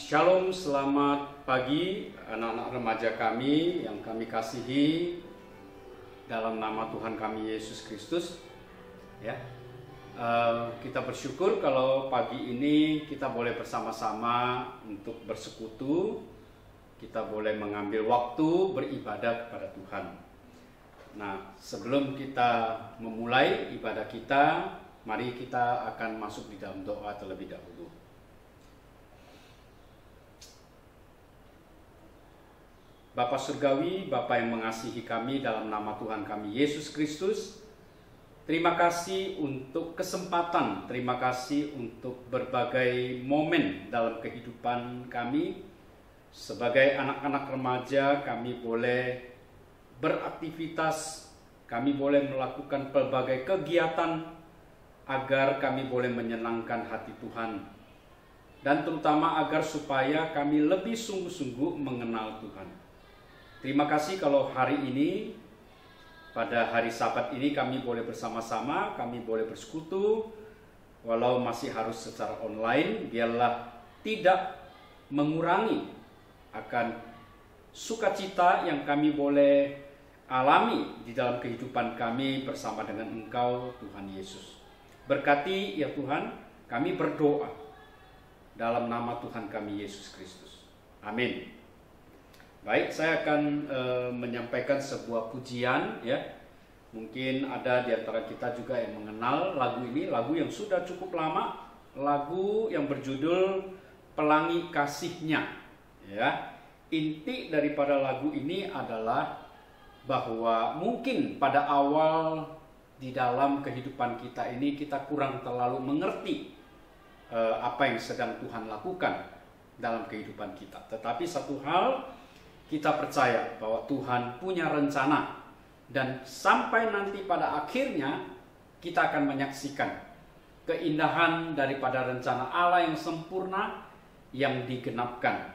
Shalom, selamat pagi anak-anak remaja kami yang kami kasihi dalam nama Tuhan kami Yesus Kristus. Ya, kita bersyukur kalau pagi ini kita boleh bersama-sama untuk bersekutu. Kita boleh mengambil waktu beribadah kepada Tuhan. Nah, sebelum kita memulai ibadah kita, mari kita akan masuk di dalam doa terlebih dahulu. Bapa Surgawi, Bapa yang mengasihi kami dalam nama Tuhan kami Yesus Kristus, terima kasih untuk kesempatan, terima kasih untuk berbagai momen dalam kehidupan kami. Sebagai anak-anak remaja, kami boleh beraktivitas, kami boleh melakukan berbagai kegiatan agar kami boleh menyenangkan hati Tuhan. Dan terutama agar supaya kami lebih sungguh-sungguh mengenal Tuhan. Terima kasih kalau hari ini, pada hari Sabat ini kami boleh bersama-sama, kami boleh bersekutu, walau masih harus secara online, biarlah tidak mengurangi akan sukacita yang kami boleh alami di dalam kehidupan kami bersama dengan Engkau, Tuhan Yesus. Berkati ya Tuhan, kami berdoa dalam nama Tuhan kami Yesus Kristus. Amin. Baik, saya akan menyampaikan sebuah pujian ya. Mungkin ada di antara kita juga yang mengenal lagu ini, lagu yang sudah cukup lama, lagu yang berjudul Pelangi Kasih-Nya ya. Inti daripada lagu ini adalah bahwa mungkin pada awal di dalam kehidupan kita ini kita kurang terlalu mengerti apa yang sedang Tuhan lakukan dalam kehidupan kita. Tetapi satu hal, kita percaya bahwa Tuhan punya rencana dan sampai nanti pada akhirnya kita akan menyaksikan keindahan daripada rencana Allah yang sempurna yang digenapkan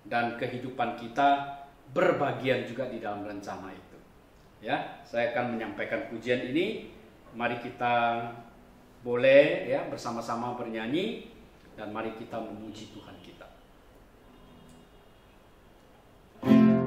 dan kehidupan kita berbagian juga di dalam rencana itu. Ya, saya akan menyampaikan pujian ini. Mari kita boleh ya bersama-sama bernyanyi dan mari kita memuji Tuhan kita. Tuhan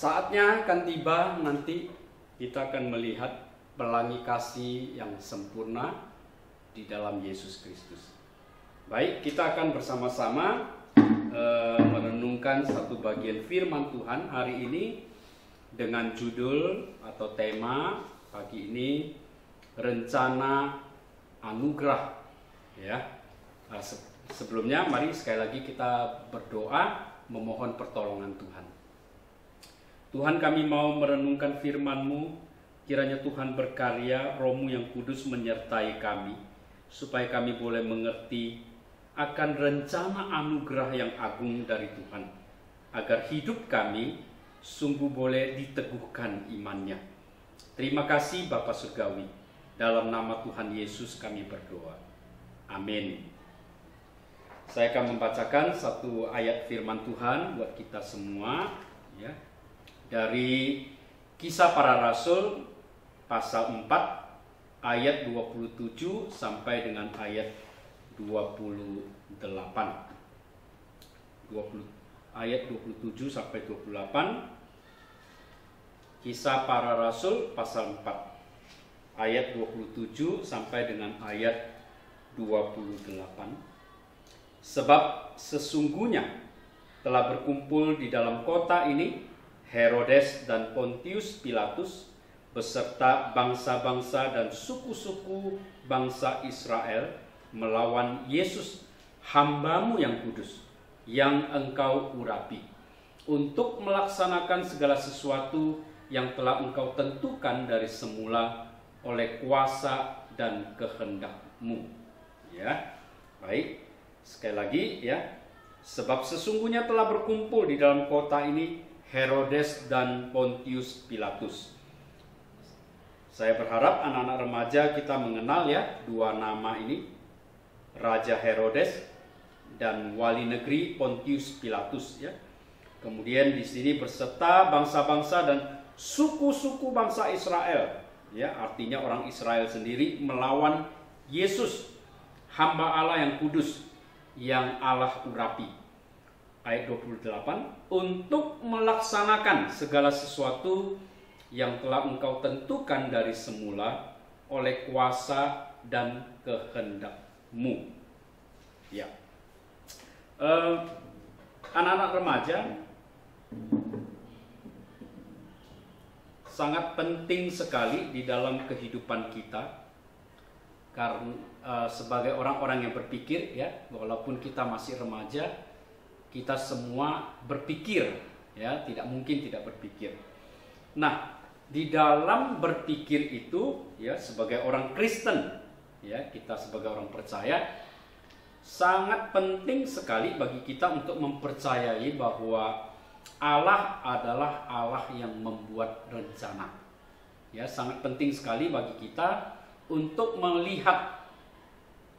Saatnya akan tiba, nanti kita akan melihat pelangi kasih yang sempurna di dalam Yesus Kristus. Baik, kita akan bersama-sama merenungkan satu bagian firman Tuhan hari ini dengan judul atau tema pagi ini, rencana anugerah. Ya, sebelumnya mari sekali lagi kita berdoa memohon pertolongan Tuhan. Tuhan, kami mau merenungkan firman-Mu, kiranya Tuhan berkarya, Roh-Mu yang kudus menyertai kami, supaya kami boleh mengerti akan rencana anugerah yang agung dari Tuhan, agar hidup kami sungguh boleh diteguhkan imannya. Terima kasih Bapa Surgawi, dalam nama Tuhan Yesus kami berdoa. Amin. Saya akan membacakan satu ayat firman Tuhan buat kita semua, ya, dari Kisah Para Rasul pasal 4 ayat 27 sampai dengan ayat 28. Ayat 27 sampai 28. Kisah Para Rasul pasal 4 ayat 27 sampai dengan ayat 28. Sebab sesungguhnya telah berkumpul di dalam kota ini Herodes dan Pontius Pilatus beserta bangsa-bangsa dan suku-suku bangsa Israel melawan Yesus, hamba-Mu yang kudus, yang Engkau urapi, untuk melaksanakan segala sesuatu yang telah Engkau tentukan dari semula oleh kuasa dan kehendak-Mu. Ya, baik. Sekali lagi, ya. Sebab sesungguhnya telah berkumpul di dalam kota ini Herodes dan Pontius Pilatus. Saya berharap anak-anak remaja kita mengenal, ya, dua nama ini, Raja Herodes dan wali negeri Pontius Pilatus, ya. Kemudian di sini berserta bangsa-bangsa dan suku-suku bangsa Israel, ya, artinya orang Israel sendiri melawan Yesus, hamba Allah yang kudus, yang Allah urapi. Ayat 28, untuk melaksanakan segala sesuatu yang telah Engkau tentukan dari semula oleh kuasa dan kehendak-Mu. Ya, anak-anak remaja, sangat penting sekali di dalam kehidupan kita, karena sebagai orang-orang yang berpikir, ya, walaupun kita masih remaja, kita semua berpikir, ya, tidak mungkin tidak berpikir. Nah, di dalam berpikir itu, ya, sebagai orang Kristen, ya, kita sebagai orang percaya, sangat penting sekali bagi kita untuk mempercayai bahwa Allah adalah Allah yang membuat rencana. Ya, sangat penting sekali bagi kita untuk melihat,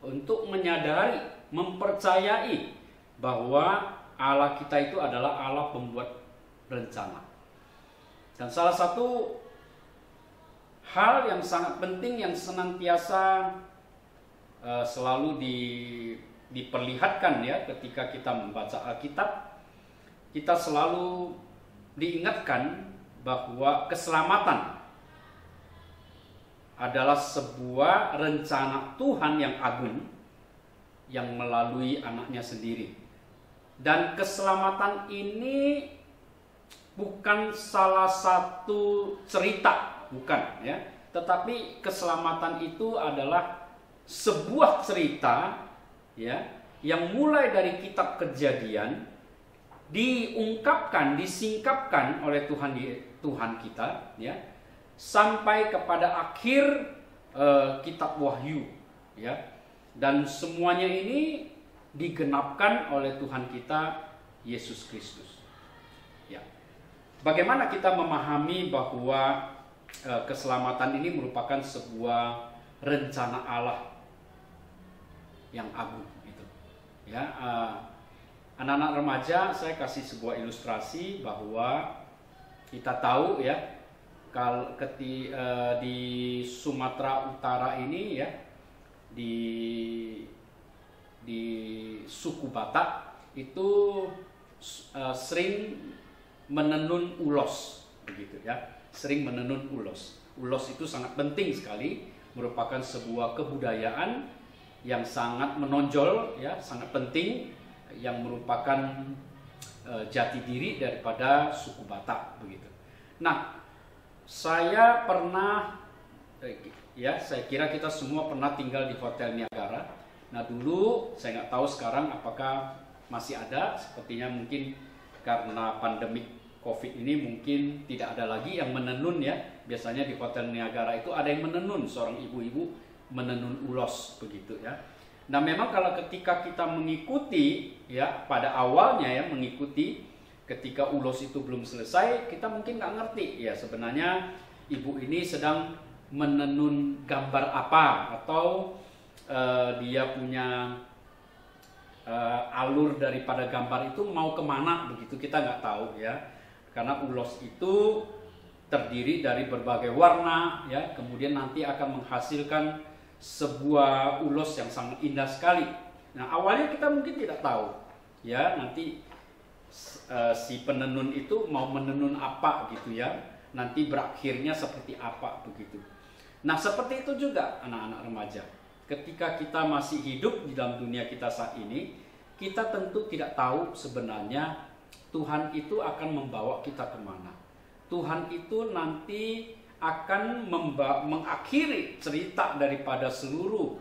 untuk menyadari, mempercayai bahwa Allah kita itu adalah Allah pembuat rencana. Dan salah satu hal yang sangat penting yang senantiasa selalu diperlihatkan, ya, ketika kita membaca Alkitab, kita selalu diingatkan bahwa keselamatan adalah sebuah rencana Tuhan yang agung yang melalui anaknya sendiri. Dan keselamatan ini bukan salah satu cerita, bukan, ya. Tetapi keselamatan itu adalah sebuah cerita, ya, yang mulai dari kitab Kejadian diungkapkan, disingkapkan oleh Tuhan kita, ya, sampai kepada akhir kitab Wahyu, ya. Dan semuanya ini digenapkan oleh Tuhan kita Yesus Kristus. Ya. Bagaimana kita memahami bahwa keselamatan ini merupakan sebuah rencana Allah yang agung, gitu. Ya, anak-anak remaja, saya kasih sebuah ilustrasi bahwa kita tahu, ya, kalau di Sumatera Utara ini, ya, di suku Batak itu sering menenun ulos. begitu ya. Sering menenun ulos. Ulos itu sangat penting sekali, merupakan sebuah kebudayaan yang sangat menonjol ya, sangat penting, yang merupakan jati diri daripada suku Batak begitu. Nah, saya pernah ya, saya kira kita semua pernah tinggal di Hotel Niagara. Nah, dulu saya nggak tahu sekarang apakah masih ada, sepertinya mungkin karena pandemik COVID ini mungkin tidak ada lagi yang menenun ya. Biasanya di Hotel Niagara itu ada yang menenun, seorang ibu-ibu menenun ulos begitu ya. Nah, memang kalau ketika kita mengikuti ya, pada awalnya ya, mengikuti ketika ulos itu belum selesai, kita mungkin nggak ngerti ya sebenarnya ibu ini sedang menenun gambar apa, atau dia punya alur daripada gambar itu mau kemana begitu, kita nggak tahu ya. Karena ulos itu terdiri dari berbagai warna ya, kemudian nanti akan menghasilkan sebuah ulos yang sangat indah sekali. Nah, awalnya kita mungkin tidak tahu ya, nanti si penenun itu mau menenun apa gitu ya, nanti berakhirnya seperti apa begitu. Nah, seperti itu juga anak-anak remaja. Ketika kita masih hidup di dalam dunia kita saat ini, kita tentu tidak tahu sebenarnya Tuhan itu akan membawa kita kemana. Tuhan itu nanti akan mengakhiri cerita daripada seluruh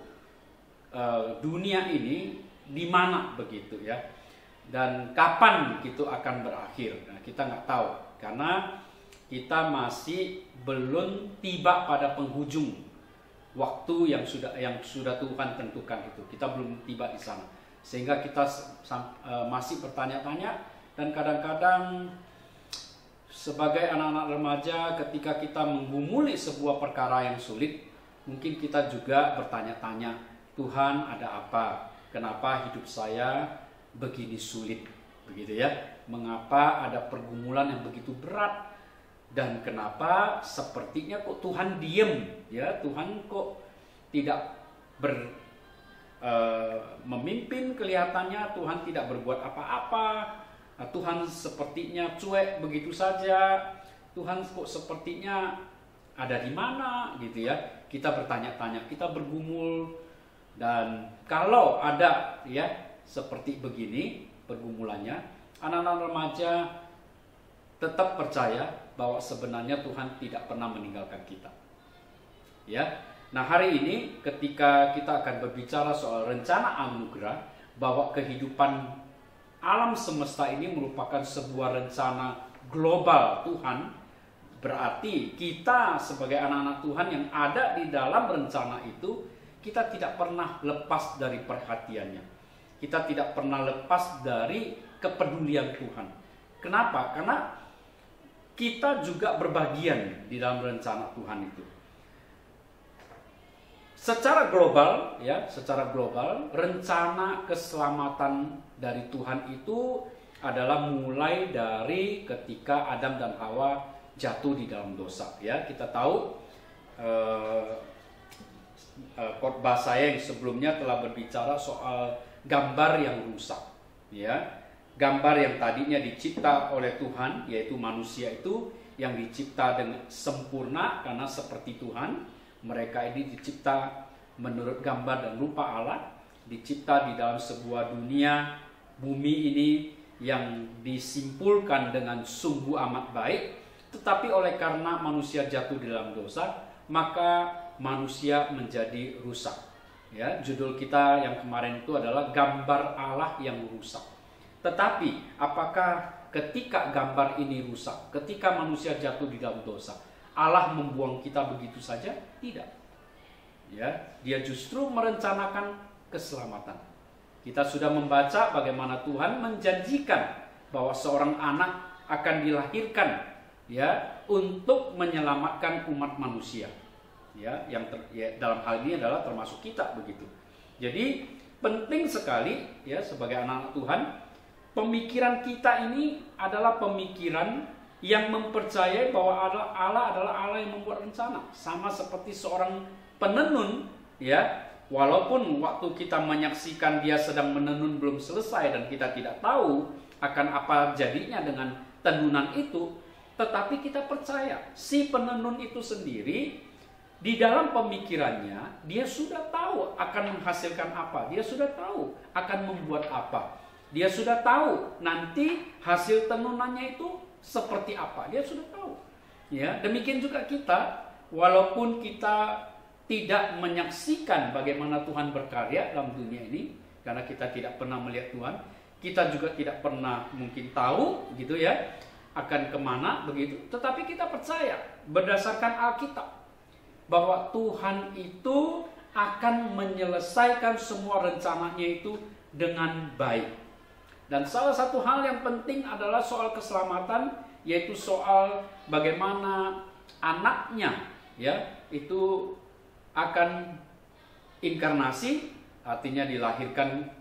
dunia ini di mana begitu ya, dan kapan gitu akan berakhir. Nah, kita nggak tahu karena kita masih belum tiba pada penghujung waktu yang sudah Tuhan tentukan itu. Kita belum tiba di sana, sehingga kita masih bertanya-tanya, dan kadang-kadang sebagai anak-anak remaja, ketika kita menggumuli sebuah perkara yang sulit, mungkin kita juga bertanya-tanya, Tuhan ada apa? Kenapa hidup saya begini sulit? Begitu ya. Mengapa ada pergumulan yang begitu berat? Dan kenapa sepertinya kok Tuhan diem? Ya, Tuhan kok tidak memimpin kelihatannya, Tuhan tidak berbuat apa-apa. Tuhan sepertinya cuek begitu saja. Tuhan kok sepertinya ada di mana gitu ya. Kita bertanya-tanya, kita bergumul, dan kalau ada ya seperti begini pergumulannya, anak-anak remaja tetap percaya bahwa sebenarnya Tuhan tidak pernah meninggalkan kita. Ya. Nah, hari ini ketika kita akan berbicara soal rencana anugerah, bahwa kehidupan alam semesta ini merupakan sebuah rencana global Tuhan, berarti kita sebagai anak-anak Tuhan yang ada di dalam rencana itu, kita tidak pernah lepas dari perhatiannya. Kita tidak pernah lepas dari kepedulian Tuhan. Kenapa? Karena kita juga berbagian di dalam rencana Tuhan itu. Secara global, ya, secara global, rencana keselamatan dari Tuhan itu adalah mulai dari ketika Adam dan Hawa jatuh di dalam dosa. Ya, kita tahu khotbah saya yang sebelumnya telah berbicara soal gambar yang rusak. Ya, gambar yang tadinya dicipta oleh Tuhan, yaitu manusia itu yang dicipta dengan sempurna karena seperti Tuhan. Mereka ini dicipta menurut gambar dan rupa Allah, dicipta di dalam sebuah dunia bumi ini yang disimpulkan dengan sungguh amat baik. Tetapi oleh karena manusia jatuh di dalam dosa, maka manusia menjadi rusak. Ya, judul kita yang kemarin itu adalah gambar Allah yang rusak. Tetapi apakah ketika gambar ini rusak, ketika manusia jatuh di dalam dosa, Allah membuang kita begitu saja? Tidak. Ya, Dia justru merencanakan keselamatan. Kita sudah membaca bagaimana Tuhan menjanjikan bahwa seorang anak akan dilahirkan, ya, untuk menyelamatkan umat manusia. Ya, dalam hal ini adalah termasuk kita begitu. Jadi penting sekali ya sebagai anak-anak Tuhan, pemikiran kita ini adalah pemikiran yang mempercayai bahwa Allah adalah Allah yang membuat rencana. Sama seperti seorang penenun, ya, walaupun waktu kita menyaksikan dia sedang menenun belum selesai dan kita tidak tahu akan apa jadinya dengan tenunan itu, tetapi kita percaya si penenun itu sendiri di dalam pemikirannya dia sudah tahu akan menghasilkan apa, dia sudah tahu akan membuat apa, dia sudah tahu nanti hasil tenunannya itu seperti apa, dia sudah tahu. Ya, demikian juga kita, walaupun kita tidak menyaksikan bagaimana Tuhan berkarya dalam dunia ini, karena kita tidak pernah melihat Tuhan, kita juga tidak pernah mungkin tahu gitu ya akan kemana begitu, tetapi kita percaya berdasarkan Alkitab bahwa Tuhan itu akan menyelesaikan semua rencananya itu dengan baik. Dan salah satu hal yang penting adalah soal keselamatan, yaitu soal bagaimana anaknya ya itu akan inkarnasi, artinya dilahirkan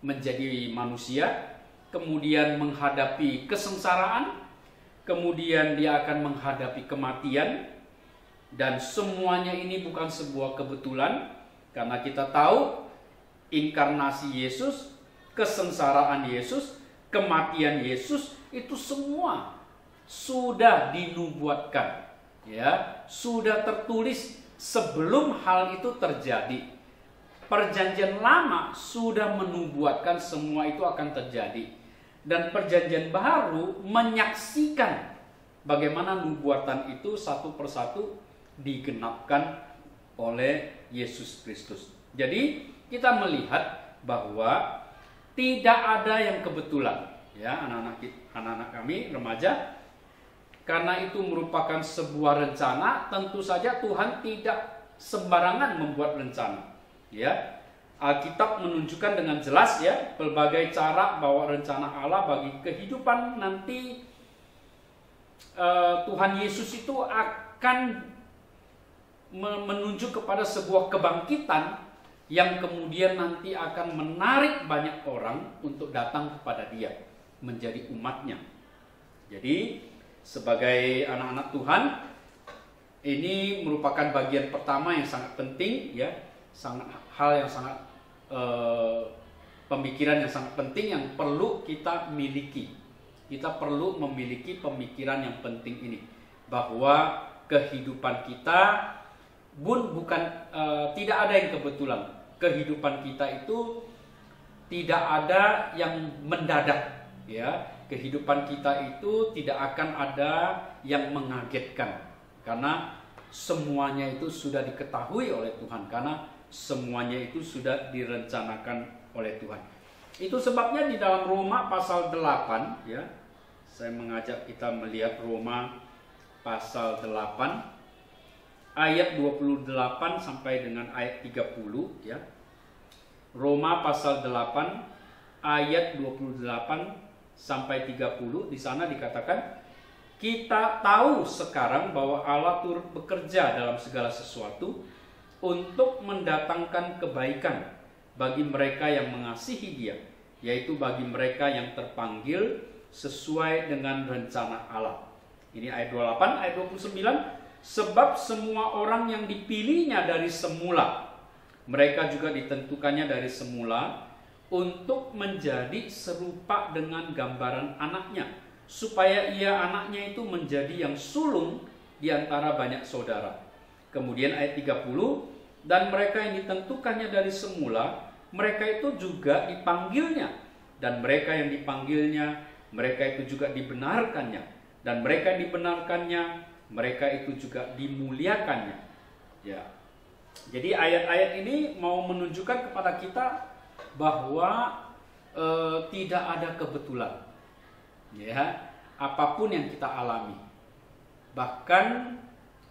menjadi manusia, kemudian menghadapi kesengsaraan, kemudian dia akan menghadapi kematian. Dan semuanya ini bukan sebuah kebetulan, karena kita tahu inkarnasi Yesus, kesengsaraan Yesus, kematian Yesus itu semua sudah dinubuatkan, ya, sudah tertulis sebelum hal itu terjadi. Perjanjian Lama sudah menubuatkan semua itu akan terjadi, dan Perjanjian Baru menyaksikan bagaimana nubuatan itu satu persatu digenapkan oleh Yesus Kristus. Jadi kita melihat bahwa tidak ada yang kebetulan, ya anak-anak kami remaja, karena itu merupakan sebuah rencana. Tentu saja Tuhan tidak sembarangan membuat rencana, ya. Alkitab menunjukkan dengan jelas ya berbagai cara bahwa rencana Allah bagi kehidupan nanti Tuhan Yesus itu akan menunjuk kepada sebuah kebangkitan yang kemudian nanti akan menarik banyak orang untuk datang kepada Dia, menjadi umatnya. Jadi sebagai anak-anak Tuhan, ini merupakan bagian pertama yang sangat penting ya, hal yang sangat pemikiran yang sangat penting yang perlu kita miliki. Kita perlu memiliki pemikiran yang penting ini, bahwa kehidupan kita tidak ada yang kebetulan. Kehidupan kita itu tidak ada yang mendadak, ya. Kehidupan kita itu tidak akan ada yang mengagetkan, karena semuanya itu sudah diketahui oleh Tuhan, karena semuanya itu sudah direncanakan oleh Tuhan. Itu sebabnya di dalam Roma pasal 8 ya, saya mengajak kita melihat Roma pasal 8 ayat 28 sampai dengan ayat 30 ya. Roma pasal 8 ayat 28 sampai 30, di sana dikatakan, kita tahu sekarang bahwa Allah turut bekerja dalam segala sesuatu untuk mendatangkan kebaikan bagi mereka yang mengasihi Dia, yaitu bagi mereka yang terpanggil sesuai dengan rencana Allah. Ini ayat 28, ayat 29. Sebab semua orang yang dipilihnya dari semula, mereka juga ditentukannya dari semula untuk menjadi serupa dengan gambaran anaknya, supaya ia anaknya itu menjadi yang sulung di antara banyak saudara. Kemudian ayat 30, dan mereka yang ditentukannya dari semula, mereka itu juga dipanggilnya, dan mereka yang dipanggilnya, mereka itu juga dibenarkannya, dan mereka yang dibenarkannya, mereka itu juga dimuliakannya. Ya. Jadi ayat-ayat ini mau menunjukkan kepada kita bahwa tidak ada kebetulan. Ya, apapun yang kita alami. Bahkan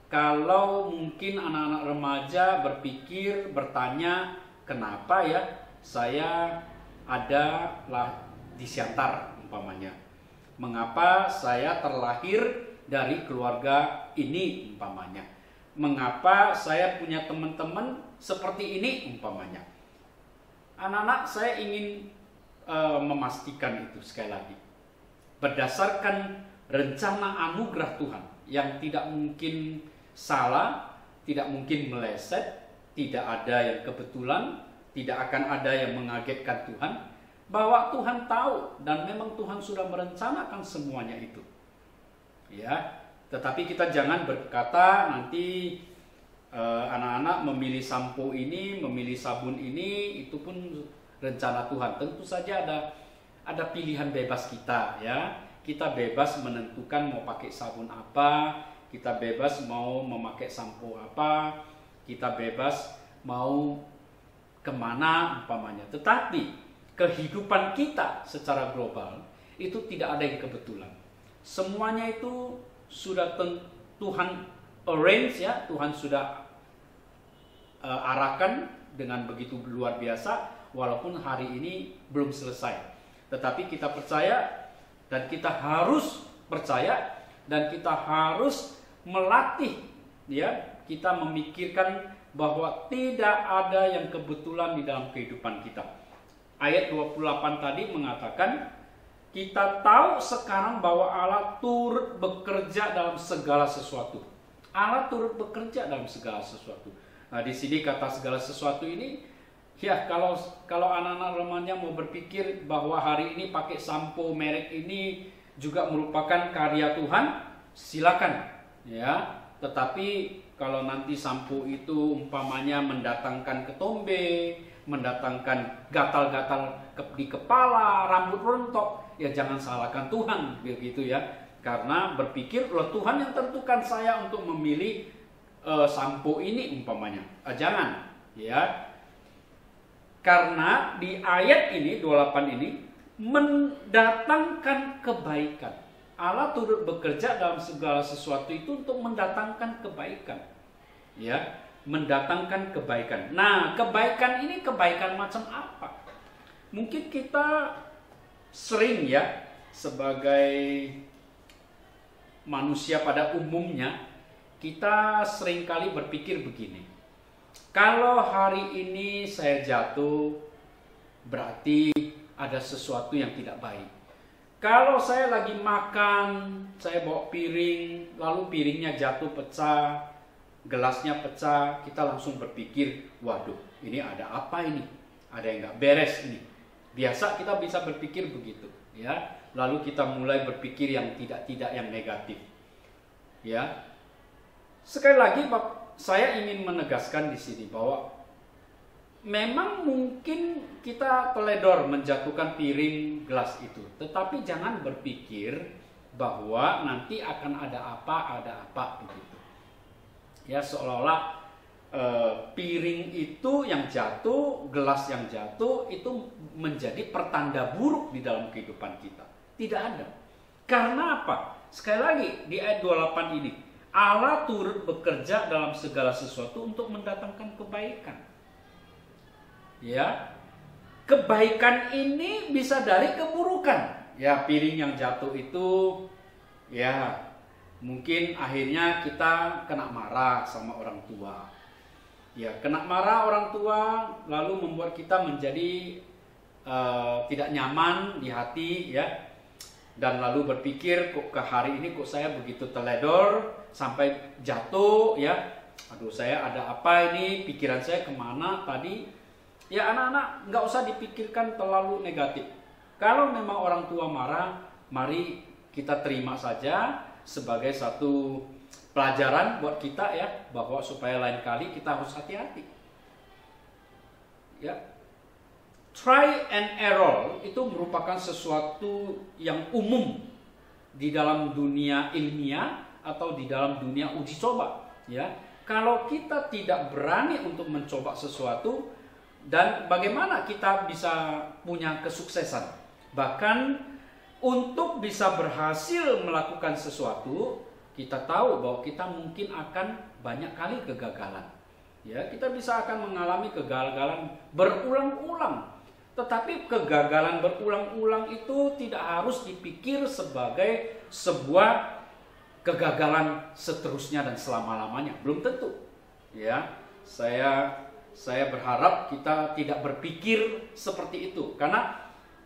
kalau mungkin anak-anak remaja berpikir, bertanya, kenapa ya saya adalah di Siantar umpamanya. Mengapa saya terlahir dari keluarga ini umpamanya. Mengapa saya punya teman-teman seperti ini umpamanya. Anak-anak, saya ingin memastikan itu sekali lagi. Berdasarkan rencana anugerah Tuhan yang tidak mungkin salah, tidak mungkin meleset, tidak ada yang kebetulan, tidak akan ada yang mengagetkan Tuhan, bahwa Tuhan tahu dan memang Tuhan sudah merencanakan semuanya itu. ya. Tetapi kita jangan berkata nanti anak-anak memilih sampo ini, memilih sabun ini, itu pun rencana Tuhan. Tentu saja ada pilihan bebas kita, ya. Kita bebas menentukan mau pakai sabun apa, kita bebas mau memakai sampo apa, kita bebas mau kemana umpamanya. Tetapi kehidupan kita secara global itu tidak ada yang kebetulan. Semuanya itu sudah Tuhan arrange, ya, Tuhan sudah arahkan dengan begitu luar biasa, walaupun hari ini belum selesai. Tetapi kita percaya dan kita harus percaya dan kita harus melatih, ya, kita memikirkan bahwa tidak ada yang kebetulan di dalam kehidupan kita. Ayat 28 tadi mengatakan, kita tahu sekarang bahwa Allah turut bekerja dalam segala sesuatu. Allah turut bekerja dalam segala sesuatu. Nah, di sini kata segala sesuatu ini, ya, kalau anak-anak remaja mau berpikir bahwa hari ini pakai sampo merek ini juga merupakan karya Tuhan, silakan, ya. Tetapi kalau nanti sampo itu umpamanya mendatangkan ketombe, mendatangkan gatal-gatal di kepala, rambut rontok, ya jangan salahkan Tuhan, begitu ya. Karena berpikir, loh, Tuhan yang tentukan saya untuk memilih sampo ini umpamanya. Jangan, ya. Karena di ayat ini 28 ini mendatangkan kebaikan. Allah turut bekerja dalam segala sesuatu itu untuk mendatangkan kebaikan. Ya, mendatangkan kebaikan. Nah, kebaikan ini kebaikan macam apa? Mungkin kita sering, ya, sebagai manusia pada umumnya, kita seringkali berpikir begini. Kalau hari ini saya jatuh, berarti ada sesuatu yang tidak baik. Kalau saya lagi makan, saya bawa piring, lalu piringnya jatuh pecah, gelasnya pecah, kita langsung berpikir, waduh, ini ada apa ini? Ada yang nggak beres ini. Biasa kita bisa berpikir begitu, ya. Lalu kita mulai berpikir yang tidak yang negatif, ya. Sekali lagi, saya ingin menegaskan di sini bahwa memang mungkin kita teledor menjatuhkan piring gelas itu, tetapi jangan berpikir bahwa nanti akan ada apa begitu. Ya, seolah-olah piring itu yang jatuh, gelas yang jatuh itu menjadi pertanda buruk di dalam kehidupan kita. Tidak ada. Karena apa? Sekali lagi di ayat 28 ini, Allah turut bekerja dalam segala sesuatu untuk mendatangkan kebaikan. Ya, kebaikan ini bisa dari keburukan. Ya, piring yang jatuh itu, ya, mungkin akhirnya kita kena marah sama orang tua. Ya, kena marah orang tua lalu membuat kita menjadi tidak nyaman di hati, ya. Dan lalu berpikir, kok ke hari ini kok saya begitu teledor sampai jatuh, ya. Aduh, saya ada apa ini? Pikiran saya kemana tadi? Ya, anak-anak, nggak usah dipikirkan terlalu negatif. Kalau memang orang tua marah, mari kita terima saja sebagai satu pelajaran buat kita, ya, bahwa supaya lain kali kita harus hati-hati. Ya. Try and error itu merupakan sesuatu yang umum di dalam dunia ilmiah atau di dalam dunia uji coba, ya. Kalau kita tidak berani untuk mencoba sesuatu, dan bagaimana kita bisa punya kesuksesan? Bahkan untuk bisa berhasil melakukan sesuatu, kita tahu bahwa kita mungkin akan banyak kali kegagalan. Ya, kita bisa akan mengalami kegagalan berulang-ulang. Tetapi kegagalan berulang-ulang itu tidak harus dipikir sebagai sebuah kegagalan seterusnya dan selama-lamanya. Belum tentu. Ya, saya berharap kita tidak berpikir seperti itu. Karena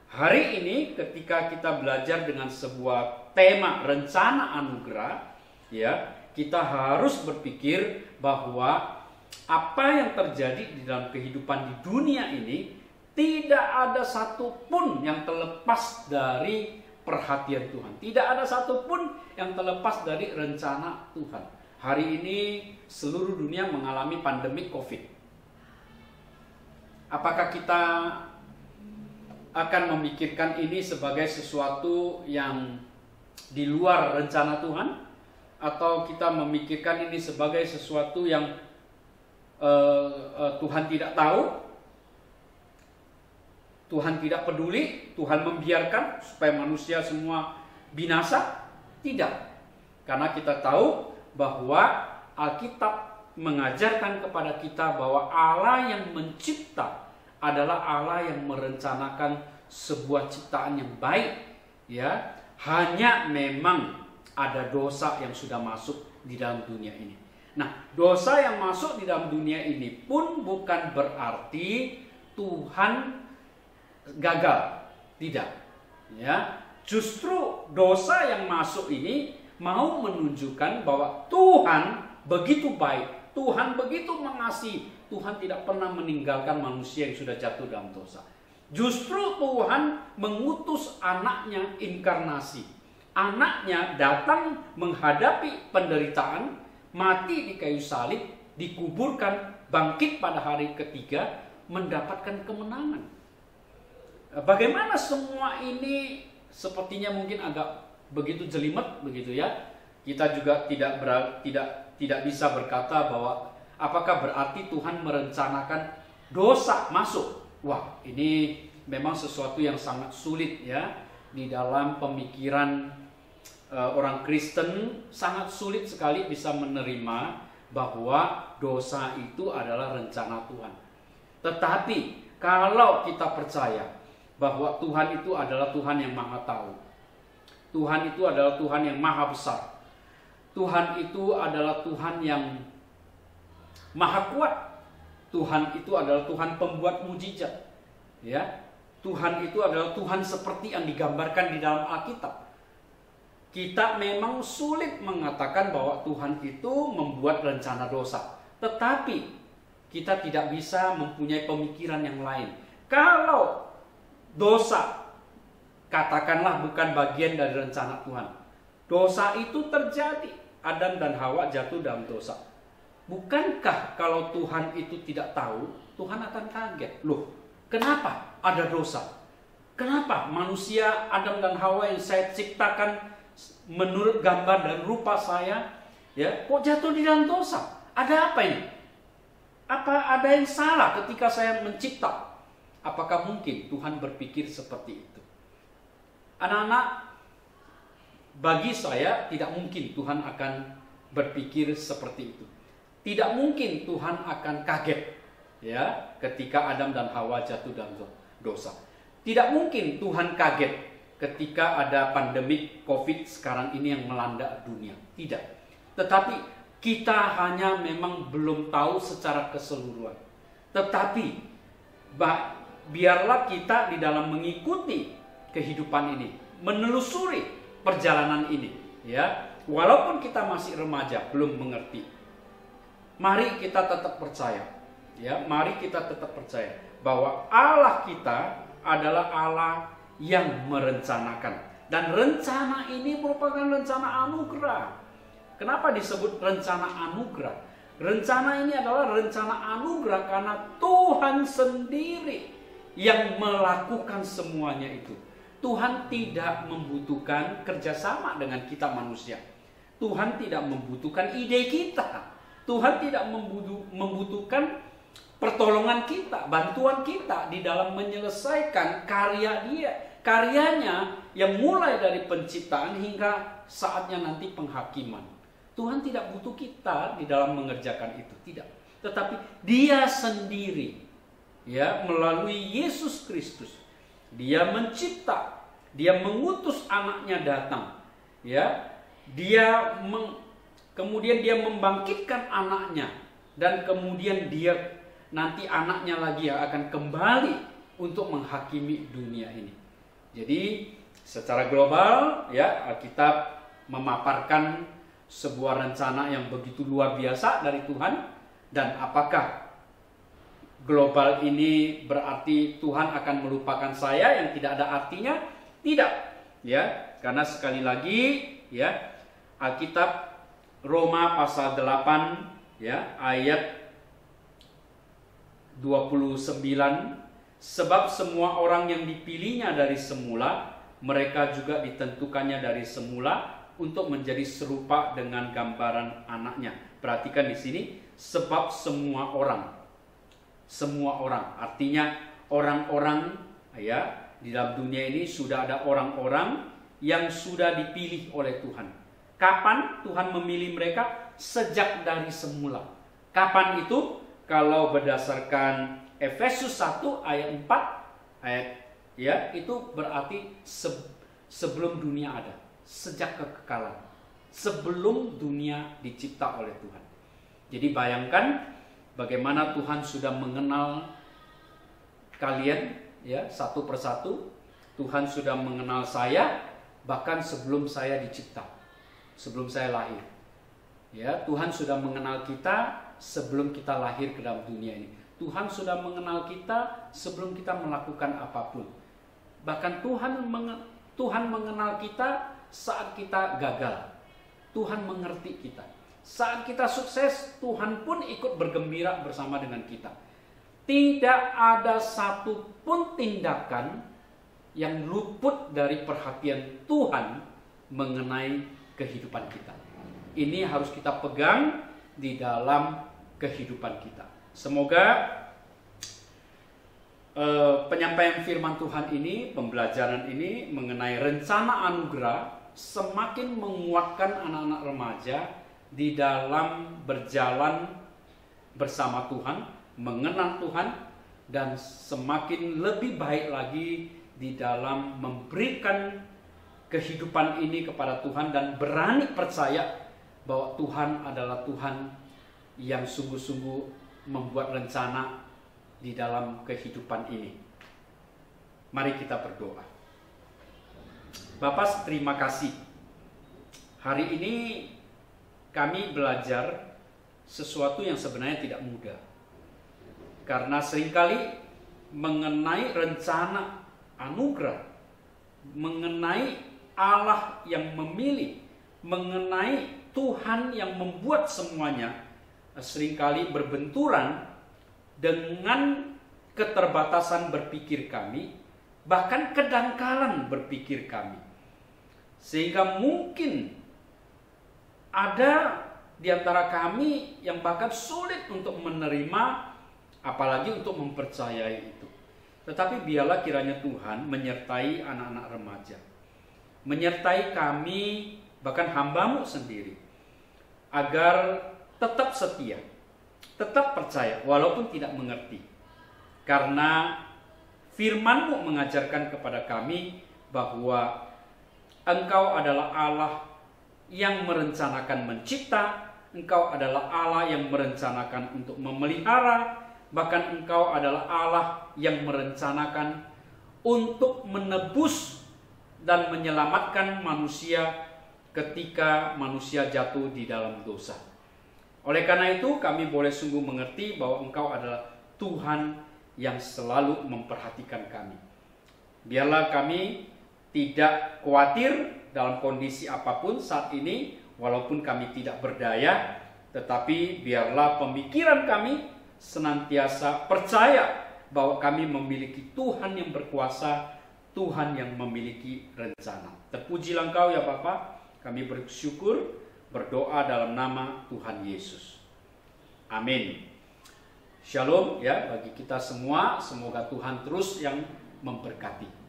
hari ini ketika kita belajar dengan sebuah tema rencana anugerah, ya, kita harus berpikir bahwa apa yang terjadi di dalam kehidupan di dunia ini tidak ada satupun yang terlepas dari perhatian Tuhan. Tidak ada satupun yang terlepas dari rencana Tuhan. Hari ini seluruh dunia mengalami pandemi COVID. Apakah kita akan memikirkan ini sebagai sesuatu yang di luar rencana Tuhan? Atau kita memikirkan ini sebagai sesuatu yang Tuhan tidak tahu? Tuhan tidak peduli, Tuhan membiarkan supaya manusia semua binasa? Tidak. Karena kita tahu bahwa Alkitab mengajarkan kepada kita bahwa Allah yang mencipta adalah Allah yang merencanakan sebuah ciptaan yang baik, ya. Hanya memang ada dosa yang sudah masuk di dalam dunia ini. Nah, dosa yang masuk di dalam dunia ini pun bukan berarti Tuhan gagal, tidak, ya. Justru dosa yang masuk ini mau menunjukkan bahwa Tuhan begitu baik, Tuhan begitu mengasihi, Tuhan tidak pernah meninggalkan manusia yang sudah jatuh dalam dosa. Justru Tuhan mengutus anaknya inkarnasi, anaknya datang menghadapi penderitaan, mati di kayu salib, dikuburkan, bangkit pada hari ketiga, mendapatkan kemenangan. Bagaimana semua ini sepertinya mungkin agak begitu jelimet begitu ya. Kita juga tidak bisa berkata bahwa apakah berarti Tuhan merencanakan dosa masuk. Wah, ini memang sesuatu yang sangat sulit ya. Di dalam pemikiran orang Kristen sangat sulit sekali bisa menerima bahwa dosa itu adalah rencana Tuhan. Tetapi kalau kita percaya bahwa Tuhan itu adalah Tuhan yang maha tahu, Tuhan itu adalah Tuhan yang maha besar, Tuhan itu adalah Tuhan yang maha kuat, Tuhan itu adalah Tuhan pembuat mujizat, ya. Tuhan itu adalah Tuhan seperti yang digambarkan di dalam Alkitab. Kita memang sulit mengatakan bahwa Tuhan itu membuat rencana dosa, tetapi kita tidak bisa mempunyai pemikiran yang lain. Kalau dosa, katakanlah, bukan bagian dari rencana Tuhan, dosa itu terjadi, Adam dan Hawa jatuh dalam dosa. Bukankah kalau Tuhan itu tidak tahu, Tuhan akan kaget? Loh, kenapa ada dosa? Kenapa manusia Adam dan Hawa yang saya ciptakan menurut gambar dan rupa saya, ya, kok jatuh di dalam dosa? Ada apa ini? Apa ada yang salah ketika saya mencipta? Apakah mungkin Tuhan berpikir seperti itu? Anak-anak, bagi saya tidak mungkin Tuhan akan berpikir seperti itu. Tidak mungkin Tuhan akan kaget ya ketika Adam dan Hawa jatuh dalam dosa. Tidak mungkin Tuhan kaget ketika ada pandemi COVID sekarang ini yang melanda dunia. Tidak. Tetapi kita hanya memang belum tahu secara keseluruhan. Tetapi biarlah kita di dalam mengikuti kehidupan ini, menelusuri perjalanan ini, ya. Walaupun kita masih remaja, belum mengerti, mari kita tetap percaya, ya. Mari kita tetap percaya bahwa Allah kita adalah Allah yang merencanakan, dan rencana ini merupakan rencana anugerah. Kenapa disebut rencana anugerah? Rencana ini adalah rencana anugerah karena Tuhan sendiri yang melakukan semuanya itu. Tuhan tidak membutuhkan kerjasama dengan kita manusia. Tuhan tidak membutuhkan ide kita. Tuhan tidak membutuhkan pertolongan kita, bantuan kita di dalam menyelesaikan karya Dia. Karyanya yang mulai dari penciptaan hingga saatnya nanti penghakiman. Tuhan tidak butuh kita di dalam mengerjakan itu, tidak. Tetapi Dia sendiri, ya, melalui Yesus Kristus, Dia mencipta, Dia mengutus anaknya datang, ya. Kemudian Dia membangkitkan anaknya, dan kemudian Dia nanti anaknya lagi yang akan kembali untuk menghakimi dunia ini. Jadi secara global, ya, Alkitab memaparkan sebuah rencana yang begitu luar biasa dari Tuhan. Dan apakah global ini berarti Tuhan akan melupakan saya yang tidak ada artinya? Tidak. ya, karena sekali lagi ya, Alkitab Roma pasal 8 ya, ayat 29, sebab semua orang yang dipilihnya dari semula, mereka juga ditentukannya dari semula untuk menjadi serupa dengan gambaran anaknya. Perhatikan di sini, sebab semua orang. Semua orang, artinya orang-orang ya, di dalam dunia ini sudah ada orang-orang yang sudah dipilih oleh Tuhan. Kapan Tuhan memilih mereka? Sejak dari semula. Kapan itu? Kalau berdasarkan Efesus 1 ayat 4 ayat ya, itu berarti sebelum dunia ada, sejak kekekalan, sebelum dunia dicipta oleh Tuhan. Jadi bayangkan bagaimana Tuhan sudah mengenal kalian ya, satu persatu. Tuhan sudah mengenal saya bahkan sebelum saya dicipta, sebelum saya lahir. Ya, Tuhan sudah mengenal kita sebelum kita lahir ke dalam dunia ini. Tuhan sudah mengenal kita sebelum kita melakukan apapun. Bahkan Tuhan mengenal kita saat kita gagal. Tuhan mengerti kita. Saat kita sukses, Tuhan pun ikut bergembira bersama dengan kita. Tidak ada satupun tindakan yang luput dari perhatian Tuhan mengenai kehidupan kita. Ini harus kita pegang di dalam kehidupan kita. Semoga penyampaian firman Tuhan ini, pembelajaran ini mengenai rencana anugerah semakin menguatkan anak-anak remaja di dalam berjalan bersama Tuhan, mengenal Tuhan, dan semakin lebih baik lagi di dalam memberikan kehidupan ini kepada Tuhan dan berani percaya bahwa Tuhan adalah Tuhan yang sungguh-sungguh membuat rencana di dalam kehidupan ini. Mari kita berdoa. Bapak, terima kasih. Hari ini kami belajar sesuatu yang sebenarnya tidak mudah. Karena seringkali mengenai rencana anugerah, mengenai Allah yang memilih, mengenai Tuhan yang membuat semuanya, seringkali berbenturan dengan keterbatasan berpikir kami, bahkan kedangkalan berpikir kami. Sehingga mungkin ada di antara kami yang bahkan sulit untuk menerima, apalagi untuk mempercayai itu. Tetapi biarlah kiranya Tuhan menyertai anak-anak remaja, menyertai kami, bahkan hamba-Mu sendiri, agar tetap setia, tetap percaya walaupun tidak mengerti. Karena firman-Mu mengajarkan kepada kami bahwa Engkau adalah Allah yang merencanakan mencipta, Engkau adalah Allah yang merencanakan untuk memelihara, bahkan Engkau adalah Allah yang merencanakan untuk menebus dan menyelamatkan manusia ketika manusia jatuh di dalam dosa. Oleh karena itu kami boleh sungguh mengerti bahwa Engkau adalah Tuhan yang selalu memperhatikan kami. Biarlah kami tidak khawatir dalam kondisi apapun saat ini, walaupun kami tidak berdaya, tetapi biarlah pemikiran kami senantiasa percaya bahwa kami memiliki Tuhan yang berkuasa, Tuhan yang memiliki rencana. Terpujilah Engkau ya Bapa. Kami bersyukur, berdoa dalam nama Tuhan Yesus. Amin. Shalom ya bagi kita semua. Semoga Tuhan terus yang memberkati.